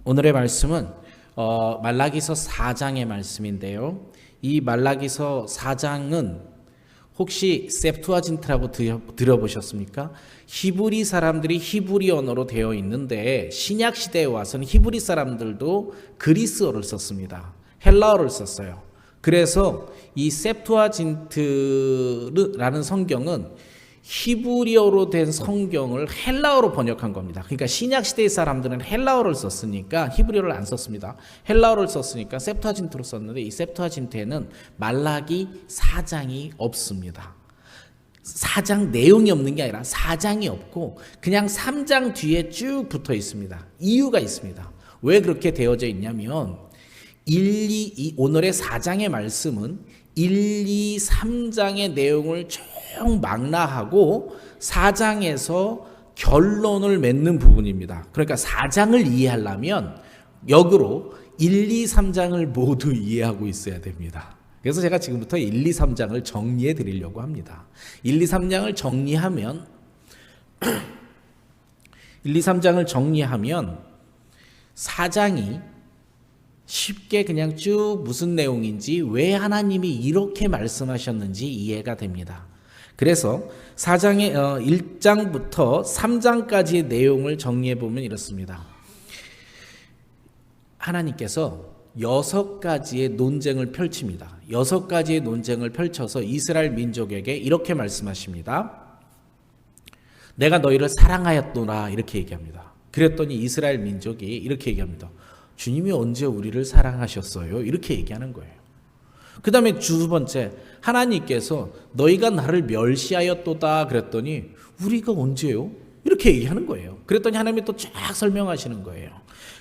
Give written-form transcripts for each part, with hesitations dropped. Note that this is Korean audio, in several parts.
오늘의 말씀은 말라기서 4장의 말씀인데요. 이 말라기서 4장은 혹시 septuagint라고 들어보셨습니까? 히브리 사람들이 히브리 언어로 되어 있는데 신약 시대에 와서는 히브리 사람들도 그리스어를 썼습니다. 헬라어를 썼어요. 그래서 이 septuagint라는 성경은 히브리어로 된 성경을 헬라어로 번역한 겁니다. 그러니까 신약 시대의 사람들은 헬라어를 썼으니까 히브리어를 안 썼습니다. 헬라어를 썼으니까 septuagint로 썼는데 이 septuagint에는 말라기 4장이 없습니다. 4장 내용이 없는 게 아니라 4장이 없고 그냥 3장 뒤에 쭉 붙어 있습니다. 이유가 있습니다. 왜 그렇게 되어져 있냐면 오늘의 4장의 말씀은 1, 2, 3장의 내용을 쭉 망라하고 4장에서 결론을 맺는 부분입니다. 그러니까 4장을 이해하려면 역으로 1, 2, 3장을 모두 이해하고 있어야 됩니다. 그래서 제가 지금부터 1, 2, 3장을 정리해 드리려고 합니다. 1, 2, 3장을 정리하면 1, 2, 3장을 정리하면 4장이 쉽게 그냥 쭉 무슨 내용인지 왜 하나님이 이렇게 말씀하셨는지 이해가 됩니다. 그래서 4장의 1장부터 3장까지의 내용을 정리해 보면 이렇습니다. 하나님께서 6가지의 논쟁을 펼칩니다. 6가지의 논쟁을 펼쳐서 이스라엘 민족에게 이렇게 말씀하십니다. 내가 너희를 사랑하였노라 이렇게 얘기합니다. 그랬더니 이스라엘 민족이 이렇게 얘기합니다. 주님이 언제 우리를 사랑하셨어요? 이렇게 얘기하는 거예요. 그 다음에 두 번째, 하나님께서 너희가 나를 멸시하였도다 그랬더니 우리가 언제요? 이렇게 얘기하는 거예요. 그랬더니 하나님이 또 쫙 설명하시는 거예요.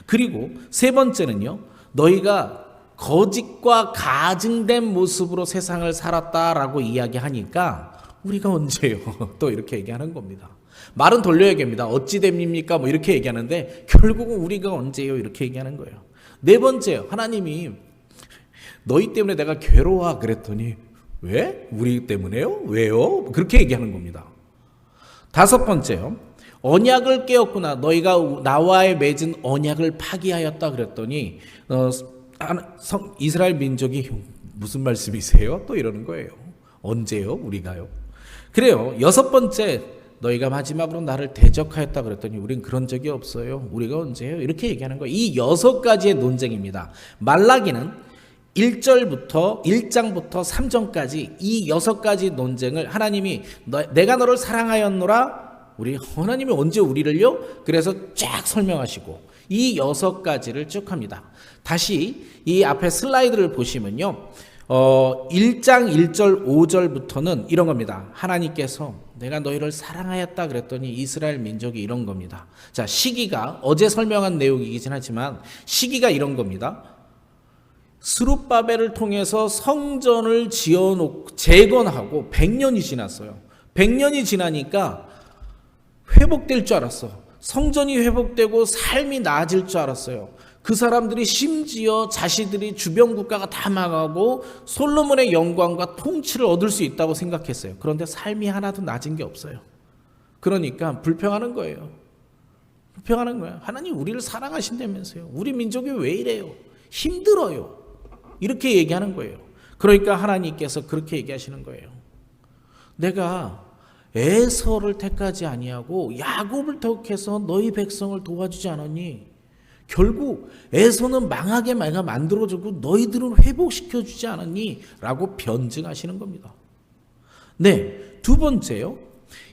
그리고 세 번째는요, 너희가 거짓과 가증된 모습으로 세상을 살았다라고 이야기하니까 우리가 언제요? 또 이렇게 얘기하는 겁니다. 말은 돌려야 됩니다. 어찌 됩니까? 뭐 이렇게 얘기하는데 결국은 우리가 언제요? 이렇게 얘기하는 거예요. 네 번째요. 하나님이 너희 때문에 내가 괴로워 그랬더니 왜? 우리 때문에요? 왜요? 그렇게 얘기하는 겁니다. 다섯 번째요. 언약을 깨었구나. 너희가 나와의 맺은 언약을 파기하였다 그랬더니 이스라엘 민족이 무슨 말씀이세요? 또 이러는 거예요. 언제요? 우리가요? 그래요. 여섯 번째, 너희가 마지막으로 나를 대적하였다 그랬더니 우린 그런 적이 없어요. 우리가 언제요? 이렇게 얘기하는 거예요. 이 6가지의 논쟁입니다. 말라기는 1장부터 3장까지 이 6가지 논쟁을 하나님이 내가 너를 사랑하였노라. 우리 하나님이 언제 우리를요? 그래서 쫙 설명하시고 이 6가지를 쭉 합니다. 다시 이 앞에 슬라이드를 보시면요. 1장 1절 5절부터는 이런 겁니다. 하나님께서 내가 너희를 사랑하였다 그랬더니 이스라엘 민족이 이런 겁니다. 자, 시기가 어제 설명한 내용이긴 하지만 시기가 이런 겁니다. 스룹바벨을 통해서 성전을 재건하고 100년이 지났어요. 100년이 지나니까 회복될 줄 알았어. 성전이 회복되고 삶이 나아질 줄 알았어요. 그 사람들이 심지어 자신들이 주변 국가가 다 망하고 솔로몬의 영광과 통치를 얻을 수 있다고 생각했어요. 그런데 삶이 하나도 나아진 게 없어요. 그러니까 불평하는 거예요. 불평하는 거예요. 하나님 우리를 사랑하신다면서요. 우리 민족이 왜 이래요? 힘들어요. 이렇게 얘기하는 거예요. 그러니까 하나님께서 그렇게 얘기하시는 거예요. 내가 에서를 택하지 아니하고 야곱을 택해서 너희 백성을 도와주지 않았니? 결국 에서는 망하게 만들어주고 너희들은 회복시켜주지 않았니? 라고 변증하시는 겁니다. 네, 두 번째요.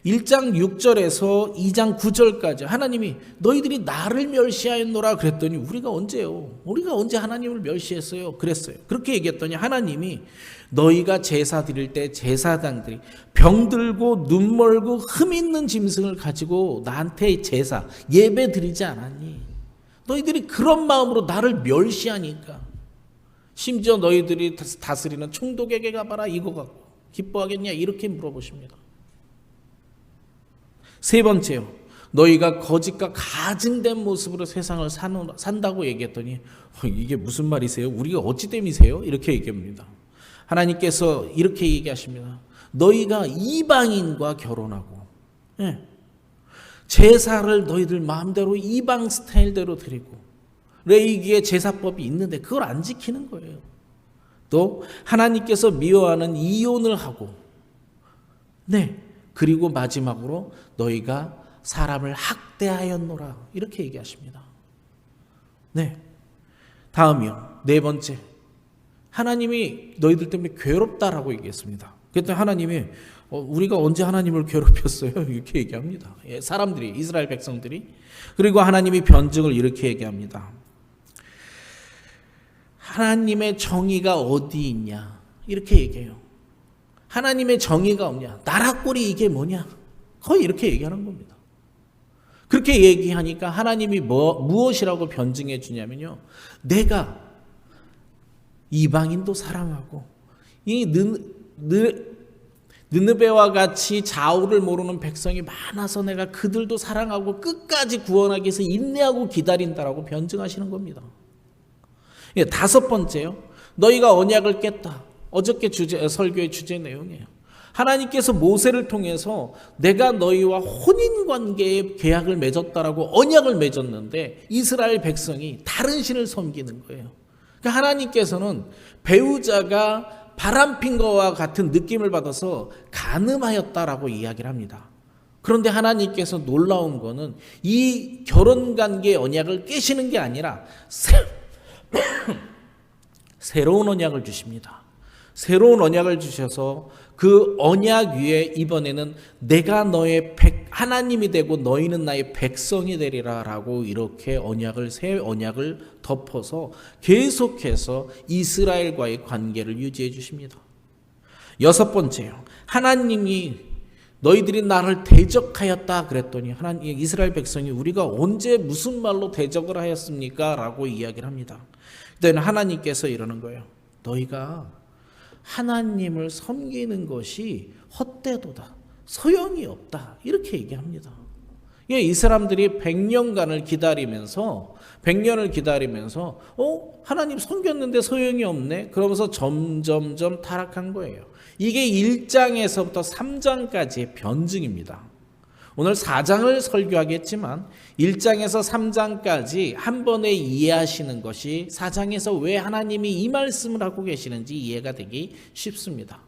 1장 6절에서 2장 9절까지 하나님이 너희들이 나를 멸시하였노라 그랬더니 우리가 언제요? 우리가 언제 하나님을 멸시했어요? 그랬어요. 그렇게 얘기했더니 하나님이 너희가 제사 드릴 때 제사장들이 병들고 눈 멀고 흠 있는 짐승을 가지고 나한테 제사 예배 드리지 않았니? 너희들이 그런 마음으로 나를 멸시하니까 심지어 너희들이 다스리는 총독에게 가봐라 이거 갖고 기뻐하겠냐 이렇게 물어보십니다. 세 번째요. 너희가 거짓과 가증된 모습으로 세상을 산다고 얘기했더니 이게 무슨 말이세요? 우리가 어찌됨이세요? 이렇게 얘기합니다. 하나님께서 이렇게 얘기하십니다. 너희가 이방인과 결혼하고 제사를 너희들 마음대로 이방 스타일대로 드리고 레위기에 제사법이 있는데 그걸 안 지키는 거예요. 또 하나님께서 미워하는 이혼을 하고, 그리고 마지막으로 너희가 사람을 학대하였노라 이렇게 얘기하십니다. 다음이요. 네 번째, 하나님이 너희들 때문에 괴롭다라고 얘기했습니다. 그랬더니 하나님이 우리가 언제 하나님을 괴롭혔어요? 이렇게 얘기합니다. 사람들이, 이스라엘 백성들이. 그리고 하나님이 변증을 이렇게 얘기합니다. 하나님의 정의가 어디 있냐 이렇게 얘기해요. 하나님의 정의가 없냐, 나라꼴이 이게 뭐냐, 거의 이렇게 얘기하는 겁니다. 그렇게 얘기하니까 하나님이 무엇이라고 변증해 주냐면요, 내가 이방인도 사랑하고 이 느느베와 같이 좌우를 모르는 백성이 많아서 내가 그들도 사랑하고 끝까지 구원하기 위해서 인내하고 기다린다라고 변증하시는 겁니다. 다섯 번째요, 너희가 언약을 깼다. 어저께 설교의 주제 내용이에요. 하나님께서 모세를 통해서 내가 너희와 혼인관계의 계약을 맺었다라고 언약을 맺었는데 이스라엘 백성이 다른 신을 섬기는 거예요. 그러니까 하나님께서는 배우자가 바람핀 것과 같은 느낌을 받아서 간음하였다라고 이야기를 합니다. 그런데 하나님께서 놀라운 거는 이 결혼관계의 언약을 깨시는 게 아니라 새로운 언약을 주십니다. 새로운 언약을 주셔서 그 언약 위에 이번에는 내가 너의 하나님이 되고 너희는 나의 백성이 되리라 라고 이렇게 새 언약을 덮어서 계속해서 이스라엘과의 관계를 유지해 주십니다. 여섯 번째요, 하나님이 너희들이 나를 대적하였다 그랬더니 이스라엘 백성이 우리가 언제 무슨 말로 대적을 하였습니까? 라고 이야기를 합니다. 그때는 하나님께서 이러는 거예요. 너희가 하나님을 섬기는 것이 헛되도다, 소용이 없다 이렇게 얘기합니다. 이 사람들이 100년을 기다리면서 하나님 섬겼는데 소용이 없네 그러면서 점점점 타락한 거예요. 이게 1장에서부터 3장까지의 변증입니다. 오늘 4장을 설교하겠지만 1장에서 3장까지 한 번에 이해하시는 것이 4장에서 왜 하나님이 이 말씀을 하고 계시는지 이해가 되기 쉽습니다.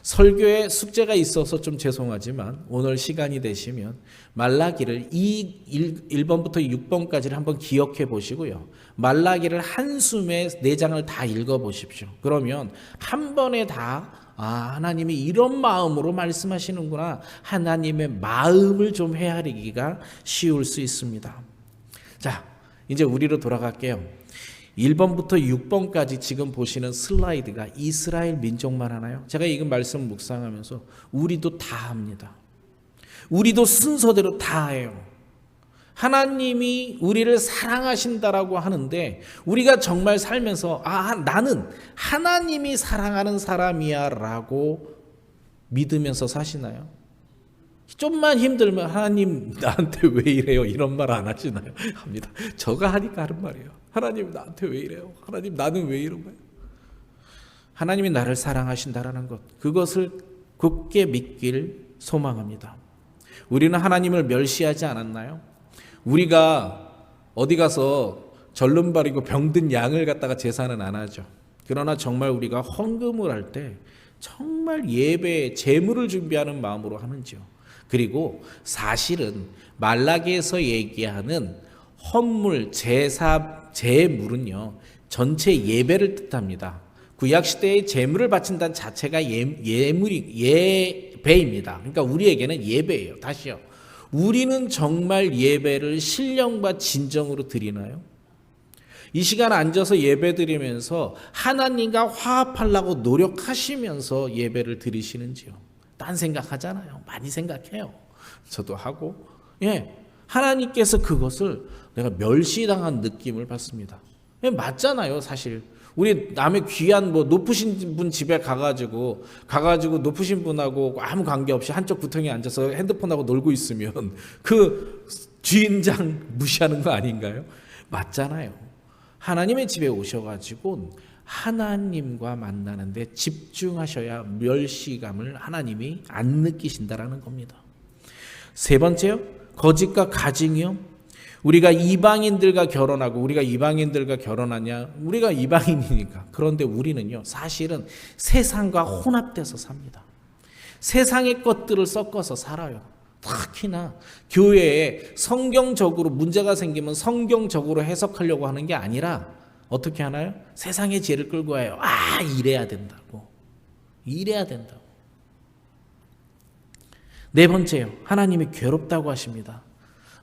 설교에 숙제가 있어서 좀 죄송하지만 오늘 시간이 되시면 말라기를 1번부터 6번까지를 한번 기억해 보시고요. 말라기를 한숨에 4장을 다 읽어 보십시오. 그러면 한 번에 다 하나님이 이런 마음으로 말씀하시는구나, 하나님의 마음을 좀 헤아리기가 쉬울 수 있습니다. 자, 이제 우리로 돌아갈게요. 1번부터 6번까지 지금 보시는 슬라이드가 이스라엘 민족만 하나요? 제가 이 말씀 묵상하면서 우리도 다 합니다. 우리도 순서대로 다 해요. 하나님이 우리를 사랑하신다라고 하는데 우리가 정말 살면서 나는 하나님이 사랑하는 사람이야 라고 믿으면서 사시나요? 좀만 힘들면 하나님 나한테 왜 이래요? 이런 말 안 하시나요? 합니다. 저가 하니까 하는 말이에요. 하나님 나한테 왜 이래요? 하나님 나는 왜 이런 거예요? 하나님이 나를 사랑하신다라는 것, 그것을 굳게 믿길 소망합니다. 우리는 하나님을 멸시하지 않았나요? 우리가 어디 가서 절름발이고 병든 양을 갖다가 제사는 안 하죠. 그러나 정말 우리가 헌금을 할 때 정말 예배, 제물을 준비하는 마음으로 하는지요. 그리고 사실은 말라기에서 얘기하는 헌물, 제사, 제물은요 전체 예배를 뜻합니다. 구약시대의 제물을 바친다는 자체가 예배입니다. 그러니까 우리에게는 예배예요. 다시요, 우리는 정말 예배를 신령과 진정으로 드리나요? 이 시간 앉아서 예배 드리면서 하나님과 화합하려고 노력하시면서 예배를 드리시는지요? 딴 생각하잖아요. 많이 생각해요. 저도 하고. 하나님께서 그것을 내가 멸시당한 느낌을 받습니다. 맞잖아요, 사실. 우리 남의 귀한 높으신 분 집에 가가지고 높으신 분하고 아무 관계없이 한쪽 구덩이에 앉아서 핸드폰하고 놀고 있으면 그 주인장 무시하는 거 아닌가요? 맞잖아요. 하나님의 집에 오셔가지고 하나님과 만나는데 집중하셔야 멸시감을 하나님이 안 느끼신다라는 겁니다. 세 번째요, 거짓과 가증이요. 우리가 이방인들과 결혼하고 우리가 이방인들과 결혼하냐? 우리가 이방인이니까. 그런데 우리는요, 사실은 세상과 혼합돼서 삽니다. 세상의 것들을 섞어서 살아요. 특히나 교회에 성경적으로 문제가 생기면 성경적으로 해석하려고 하는 게 아니라 어떻게 하나요? 세상의 죄를 끌고 와요. 이래야 된다고. 이래야 된다고. 네 번째요. 하나님이 괴롭다고 하십니다.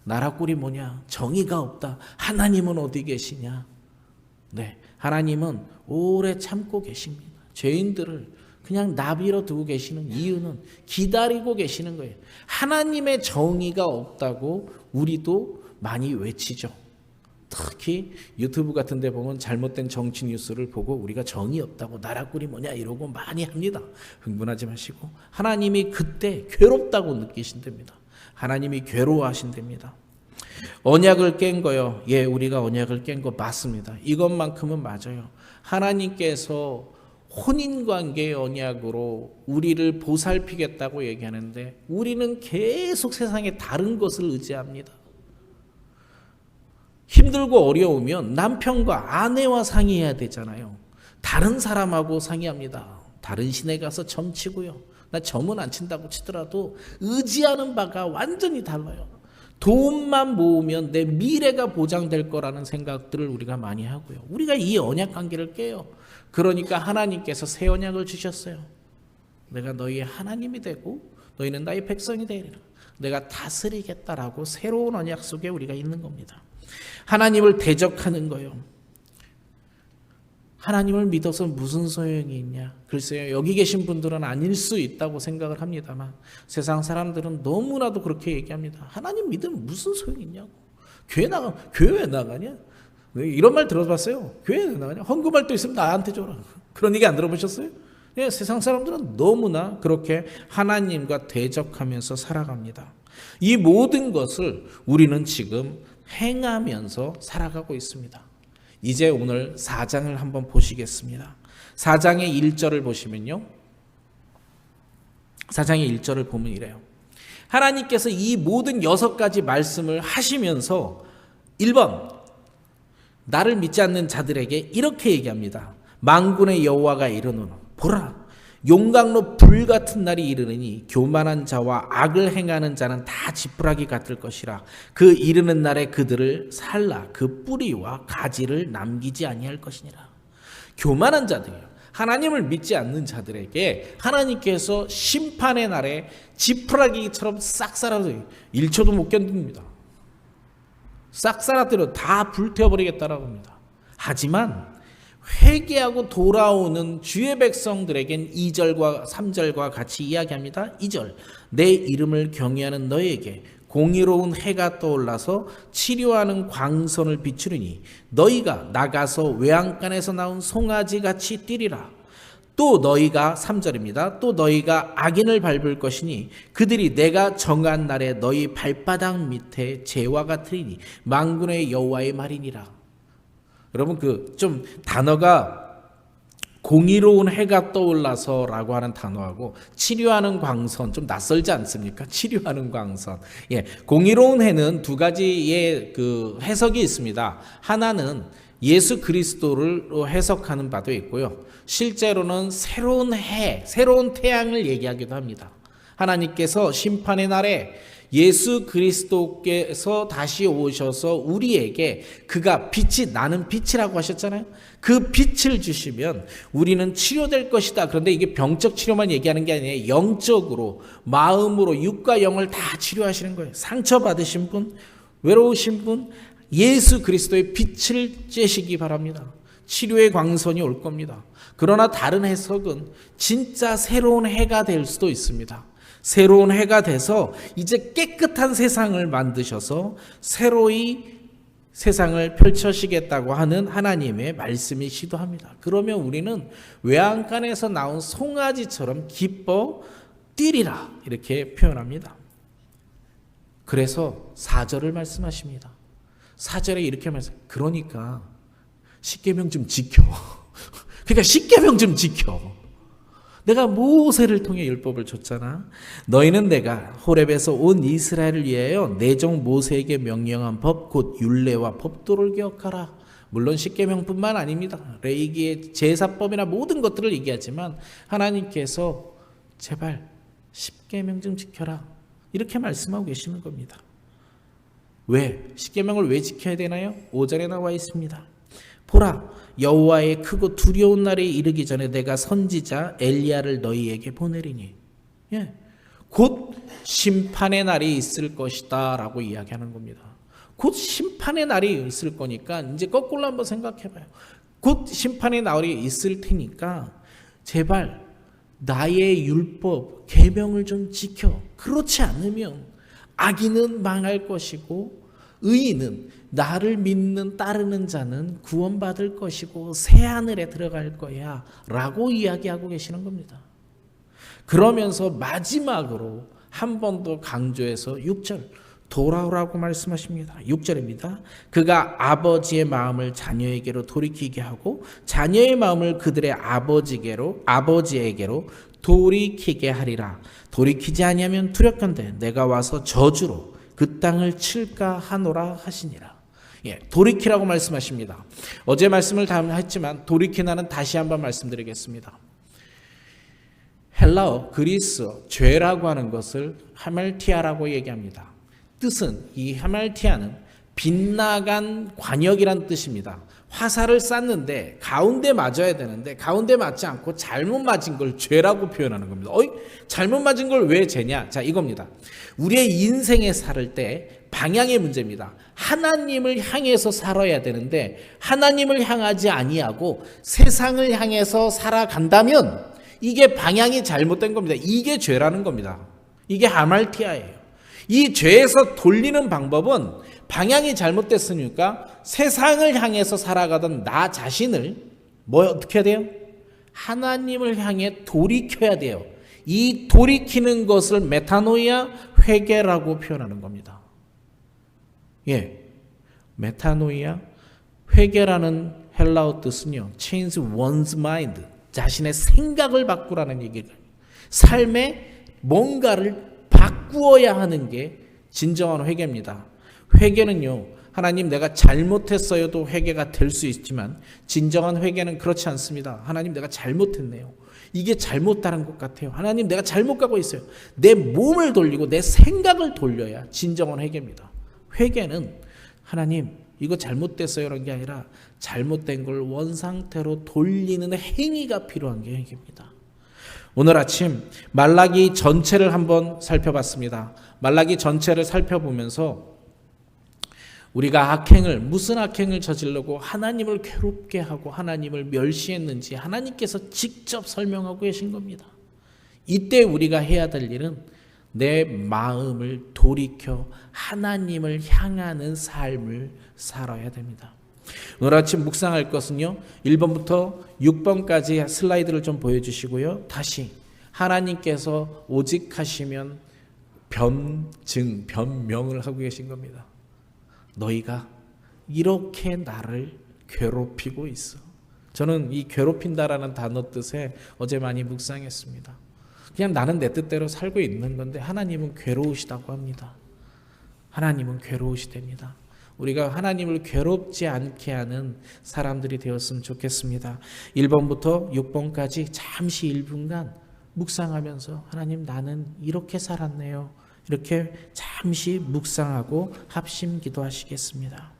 나라 꼴이 뭐냐? 정의가 없다. 하나님은 어디 계시냐? 네, 하나님은 오래 참고 계십니다. 죄인들을 그냥 나비로 두고 계시는 이유는 기다리고 계시는 거예요. 하나님의 정의가 없다고 우리도 많이 외치죠. 특히 유튜브 같은 데 보면 잘못된 정치 뉴스를 보고 우리가 정의 없다고 나라 꼴이 뭐냐 이러고 많이 합니다. 흥분하지 마시고 하나님이 그때 괴롭다고 느끼신답니다. 하나님이 괴로워하신답니다. 언약을 깬 거요. 예, 우리가 언약을 깬 거 맞습니다. 이것만큼은 맞아요. 하나님께서 혼인관계의 언약으로 우리를 보살피겠다고 얘기하는데 우리는 계속 세상에 다른 것을 의지합니다. 힘들고 어려우면 남편과 아내와 상의해야 되잖아요. 다른 사람하고 상의합니다. 다른 시내 가서 점치고요. 나 점은 안 친다고 치더라도 의지하는 바가 완전히 달라요. 돈만 모으면 내 미래가 보장될 거라는 생각들을 우리가 많이 하고요. 우리가 이 언약 관계를 깨요. 그러니까 하나님께서 새 언약을 주셨어요. 내가 너희의 하나님이 되고 너희는 나의 백성이 되리라. 내가 다스리겠다라고 새로운 언약 속에 우리가 있는 겁니다. 하나님을 대적하는 거예요. 하나님을 믿어서 무슨 소용이 있냐? 글쎄요, 여기 계신 분들은 아닐 수 있다고 생각을 합니다만 세상 사람들은 너무나도 그렇게 얘기합니다. 하나님 믿으면 무슨 소용이 있냐고. 교회 왜 나가냐? 이런 말 들어봤어요. 교회 왜 나가냐? 헌금할 때 있으면 나한테 줘라. 그런 얘기 안 들어보셨어요? 예, 세상 사람들은 너무나 그렇게 하나님과 대적하면서 살아갑니다. 이 모든 것을 우리는 지금 행하면서 살아가고 있습니다. 이제 오늘 4장을 한번 보시겠습니다. 4장의 1절을 보시면요. 4장의 1절을 보면 이래요. 하나님께서 이 모든 6가지 말씀을 하시면서 1번 나를 믿지 않는 자들에게 이렇게 얘기합니다. 만군의 여호와가 이르노니 보라 용광로 불같은 날이 이르느니 교만한 자와 악을 행하는 자는 다 지푸라기 같을 것이라. 그 이르는 날에 그들을 살라 그 뿌리와 가지를 남기지 아니할 것이니라. 교만한 자들이요, 하나님을 믿지 않는 자들에게 하나님께서 심판의 날에 지푸라기처럼 싹 썰어서 1초도 못 견딥니다. 싹 썰어들여 다 불태워버리겠다라고 합니다. 하지만 회개하고 돌아오는 주의 백성들에겐 2절과 3절과 같이 이야기합니다. 2절 내 이름을 경외하는 너에게 공의로운 해가 떠올라서 치료하는 광선을 비추리니 너희가 나가서 외양간에서 나온 송아지같이 뛰리라. 또 너희가 3절입니다. 또 너희가 악인을 밟을 것이니 그들이 내가 정한 날에 너희 발바닥 밑에 재와 같으리니 만군의 여호와의 말이니라. 여러분 좀 단어가 공의로운 해가 떠올라서라고 하는 단어하고 치료하는 광선 좀 낯설지 않습니까? 치료하는 광선. 예, 공의로운 해는 두 가지의 해석이 있습니다. 하나는 예수 그리스도를 해석하는 바도 있고요. 실제로는 새로운 해, 새로운 태양을 얘기하기도 합니다. 하나님께서 심판의 날에 예수 그리스도께서 다시 오셔서 우리에게 그가 빛이 나는 빛이라고 하셨잖아요. 그 빛을 주시면 우리는 치료될 것이다. 그런데 이게 병적 치료만 얘기하는 게 아니에요. 영적으로 마음으로 육과 영을 다 치료하시는 거예요. 상처받으신 분, 외로우신 분 예수 그리스도의 빛을 쬐시기 바랍니다. 치료의 광선이 올 겁니다. 그러나 다른 해석은 진짜 새로운 해가 될 수도 있습니다. 새로운 해가 돼서 이제 깨끗한 세상을 만드셔서 새로이 세상을 펼쳐시겠다고 하는 하나님의 말씀이 시도합니다. 그러면 우리는 외양간에서 나온 송아지처럼 기뻐 뛰리라 이렇게 표현합니다. 그래서 4절을 말씀하십니다. 4절에 이렇게 그러니까 십계명 좀 지켜. 그러니까 십계명 좀 지켜. 내가 모세를 통해 율법을 줬잖아. 너희는 내가 호렙에서 온 이스라엘을 위하여 내 종 모세에게 명령한 법 곧 율례와 법도를 기억하라. 물론 십계명뿐만 아닙니다. 레위기의 제사법이나 모든 것들을 얘기하지만 하나님께서 제발 십계명 좀 지켜라 이렇게 말씀하고 계시는 겁니다. 왜? 십계명을 왜 지켜야 되나요? 5절에 나와 있습니다. 보라, 여호와의 크고 두려운 날이 이르기 전에 내가 선지자 엘리야를 너희에게 보내리니, 곧 심판의 날이 있을 것이다 라고 이야기하는 겁니다. 곧 심판의 날이 있을 거니까 이제 거꾸로 한번 생각해 봐요. 곧 심판의 날이 있을 테니까 제발 나의 율법 계명을 좀 지켜. 그렇지 않으면 악인은 망할 것이고 의인은 나를 믿는 따르는 자는 구원받을 것이고 새하늘에 들어갈 거야 라고 이야기하고 계시는 겁니다. 그러면서 마지막으로 한 번 더 강조해서 6절 돌아오라고 말씀하십니다. 6절입니다. 그가 아버지의 마음을 자녀에게로 돌이키게 하고 자녀의 마음을 그들의 아버지에게로 돌이키게 하리라. 돌이키지 아니하면 두렵건대 내가 와서 저주로 그 땅을 칠까 하노라 하시니라. 돌이키라고 말씀하십니다. 어제 말씀을 다 했지만 돌이키나는 다시 한번 말씀드리겠습니다. 헬라어, 그리스어, 죄라고 하는 것을 하멜티아라고 얘기합니다. 뜻은 이 하멜티아는 빗나간 관역이란 뜻입니다. 화살을 쐈는데 가운데 맞아야 되는데 가운데 맞지 않고 잘못 맞은 걸 죄라고 표현하는 겁니다. 잘못 맞은 걸 왜 죄냐? 자, 이겁니다. 우리의 인생에 살을 때 방향의 문제입니다. 하나님을 향해서 살아야 되는데 하나님을 향하지 아니하고 세상을 향해서 살아간다면 이게 방향이 잘못된 겁니다. 이게 죄라는 겁니다. 이게 하멜티아예요. 이 죄에서 돌리는 방법은 방향이 잘못됐으니까 세상을 향해서 살아가던 나 자신을 어떻게 해야 돼요? 하나님을 향해 돌이켜야 돼요. 이 돌이키는 것을 메타노이아, 회개라고 표현하는 겁니다. 메타노이아, 회개라는 헬라어 뜻은요, change one's mind, 자신의 생각을 바꾸라는 얘기예요. 삶에 뭔가를 바꾸어야 하는 게 진정한 회개입니다. 회개는요, 하나님 내가 잘못했어요도 회개가 될 수 있지만 진정한 회개는 그렇지 않습니다. 하나님 내가 잘못했네요. 이게 잘못다른 것 같아요. 하나님 내가 잘못 가고 있어요. 내 몸을 돌리고 내 생각을 돌려야 진정한 회개입니다. 회개는 하나님 이거 잘못됐어요 라는 게 아니라 잘못된 걸 원상태로 돌리는 행위가 필요한 게 회개입니다. 오늘 아침 말라기 전체를 한번 살펴봤습니다. 말라기 전체를 살펴보면서 우리가 무슨 악행을 저지르고 하나님을 괴롭게 하고 하나님을 멸시했는지 하나님께서 직접 설명하고 계신 겁니다. 이때 우리가 해야 될 일은 내 마음을 돌이켜 하나님을 향하는 삶을 살아야 됩니다. 오늘 아침 묵상할 것은요, 1번부터 6번까지 슬라이드를 좀 보여주시고요. 다시 하나님께서 오직 하시면 변명을 하고 계신 겁니다. 너희가 이렇게 나를 괴롭히고 있어. 저는 이 괴롭힌다라는 단어 뜻에 어제 많이 묵상했습니다. 그냥 나는 내 뜻대로 살고 있는 건데 하나님은 괴로우시다고 합니다. 하나님은 괴로우시답니다. 우리가 하나님을 괴롭지 않게 하는 사람들이 되었으면 좋겠습니다. 1번부터 6번까지 잠시 1분간 묵상하면서 하나님 나는 이렇게 살았네요. 이렇게 잠시 묵상하고 합심 기도하시겠습니다.